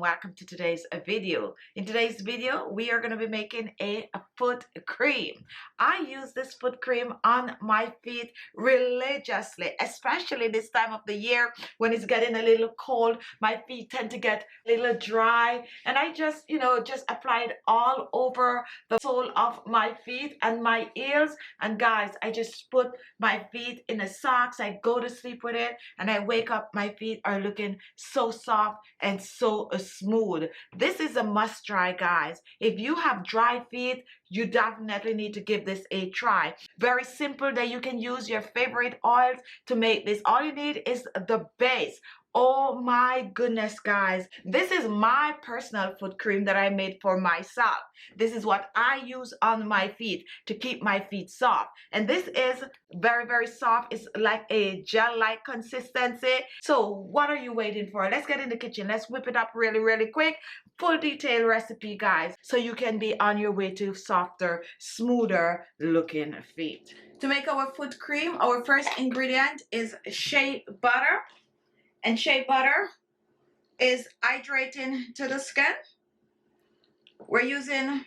Welcome to today's video. In today's video, we are going to be making a foot cream. I use this foot cream on my feet religiously, especially this time of the year when it's getting a little cold. My feet tend to get a little dry, and I just apply it all over the sole of my feet and my heels. And guys, I just put my feet in the socks. I go to sleep with it, and I wake up, my feet are looking so soft and so smooth. This is a must try, guys. If you have dry feet, you definitely need to give this a try. Very simple, that you can use your favorite oils to make this. All you need is the base. Oh my goodness, guys, this is my personal foot cream that I made for myself. This is what I use on my feet to keep my feet soft, and this is very soft. It's like a gel-like consistency. So what are you waiting for? Let's get in the kitchen. Let's whip it up really quick. Full detailed recipe, guys, so you can be on your way to softer, smoother looking feet. To make our foot cream, our first ingredient is shea butter. And shea butter is hydrating to the skin. We're using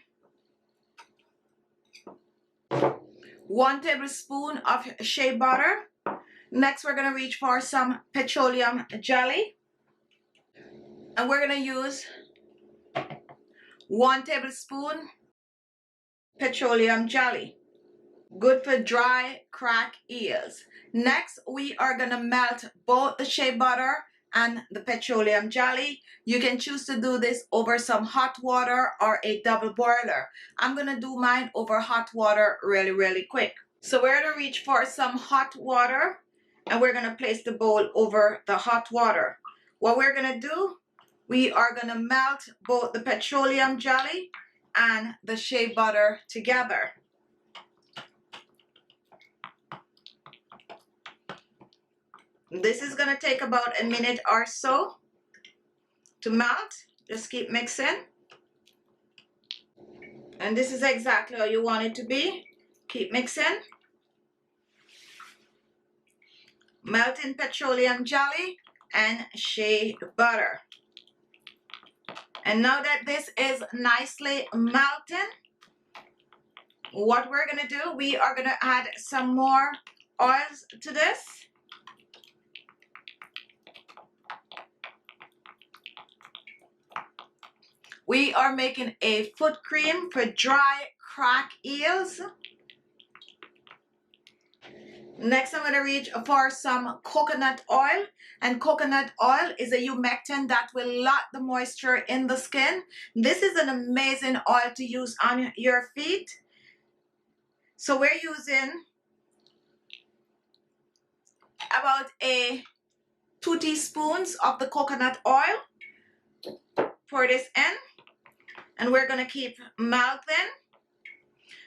1 tablespoon of shea butter. Next, we're going to reach for some petroleum jelly. And we're going to use 1 tablespoon petroleum jelly. Good for dry, cracked heels. Next, we are going to melt both the shea butter and the petroleum jelly. You can choose to do this over some hot water or a double boiler. I'm going to do mine over hot water really quick. So we're going to reach for some hot water, and we're going to place the bowl over the hot water. What we're going to do, we are going to melt both the petroleum jelly and the shea butter together. This is going to take about a minute or so to melt. Just keep mixing. And this is exactly how you want it to be. Keep mixing. Melting petroleum jelly and shea butter. And now that this is nicely melting, what we're going to do, we are going to add some more oils to this. We are making a foot cream for dry, cracked heels. Next, I'm going to reach for some coconut oil. And coconut oil is a humectant that will lock the moisture in the skin. This is an amazing oil to use on your feet. So we're using about 2 teaspoons of the coconut oil for this end. And we're going to keep melting.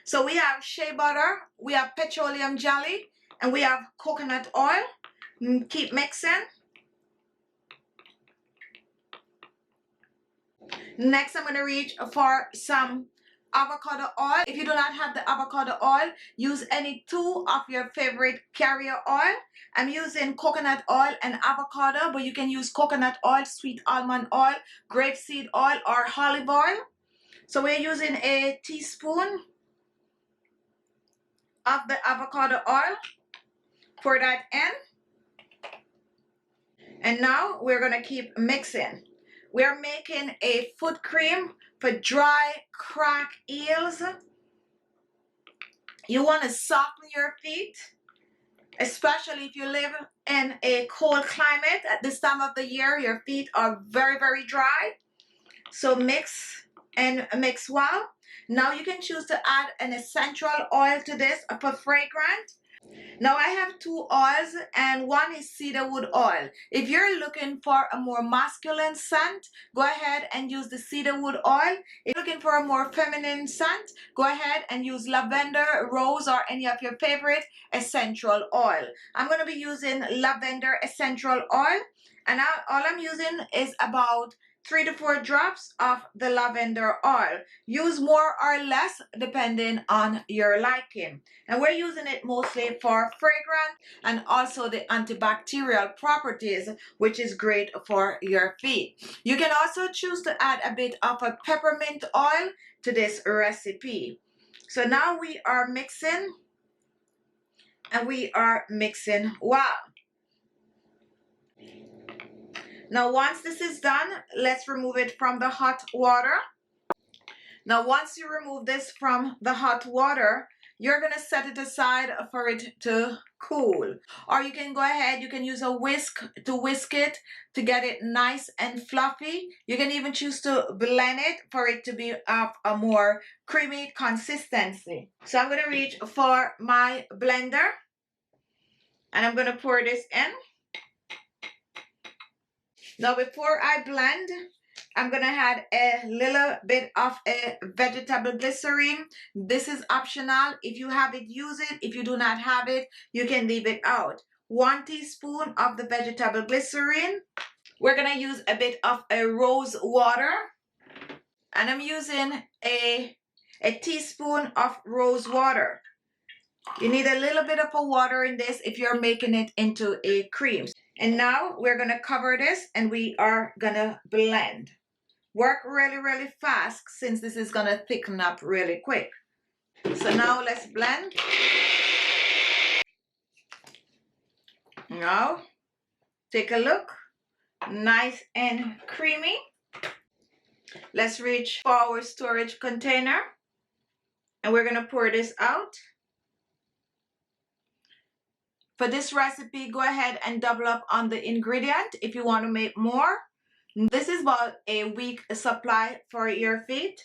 So we have shea butter, we have petroleum jelly, and we have coconut oil. Keep mixing. Next, I'm going to reach for some avocado oil. If you do not have the avocado oil, use any 2 of your favorite carrier oil. I'm using coconut oil and avocado, but you can use coconut oil, sweet almond oil, grapeseed oil, or olive oil. So we're using a teaspoon of the avocado oil for that end. And now we're going to keep mixing. We're making a foot cream for dry, cracked heels. You want to soften your feet, especially if you live in a cold climate. At this time of the year, your feet are very dry. So mix and mix well. Now you can choose to add an essential oil to this for fragrance. Now I have two oils, and one is cedarwood oil. If you're looking for a more masculine scent, go ahead and use the cedarwood oil. If you're looking for a more feminine scent, go ahead and use lavender, rose, or any of your favorite essential oil. I'm going to be using lavender essential oil, and all I'm using is about 3 to 4 drops of the lavender oil. Use more or less depending on your liking. And we're using it mostly for fragrance and also the antibacterial properties, which is great for your feet. You can also choose to add a bit of a peppermint oil to this recipe. So now we are mixing, and we are mixing well. Now once this is done, let's remove it from the hot water. Now once you remove this from the hot water, you're going to set it aside for it to cool. Or you can go ahead, you can use a whisk to whisk it to get it nice and fluffy. You can even choose to blend it for it to be of a more creamy consistency. So I'm going to reach for my blender, and I'm going to pour this in. Now before I blend, I'm going to add a little bit of a vegetable glycerin. This is optional. If you have it, use it. If you do not have it, you can leave it out. 1 teaspoon of the vegetable glycerin. We're going to use a bit of a rose water. And I'm using a teaspoon of rose water. You need a little bit of a water in this if you're making it into a cream. And now we're going to cover this, and we are going to blend. Work really, really fast since this is going to thicken up really quick. So now let's blend. Now, take a look. Nice and creamy. Let's reach for our storage container, and we're going to pour this out. For this recipe, go ahead and double up on the ingredient if you want to make more. This is about a week supply for your feet.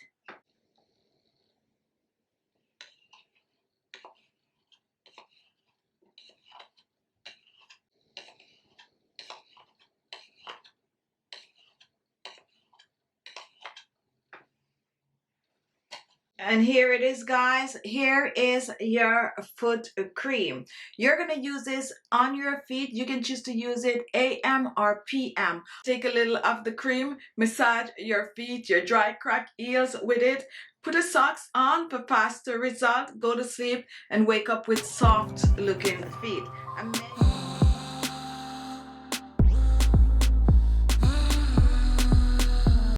And here it is, guys. Here is your foot cream. You're going to use this on your feet. You can choose to use it AM or PM. Take a little of the cream, massage your feet, your dry cracked heels with it. Put the socks on for faster result. Go to sleep and wake up with soft looking feet.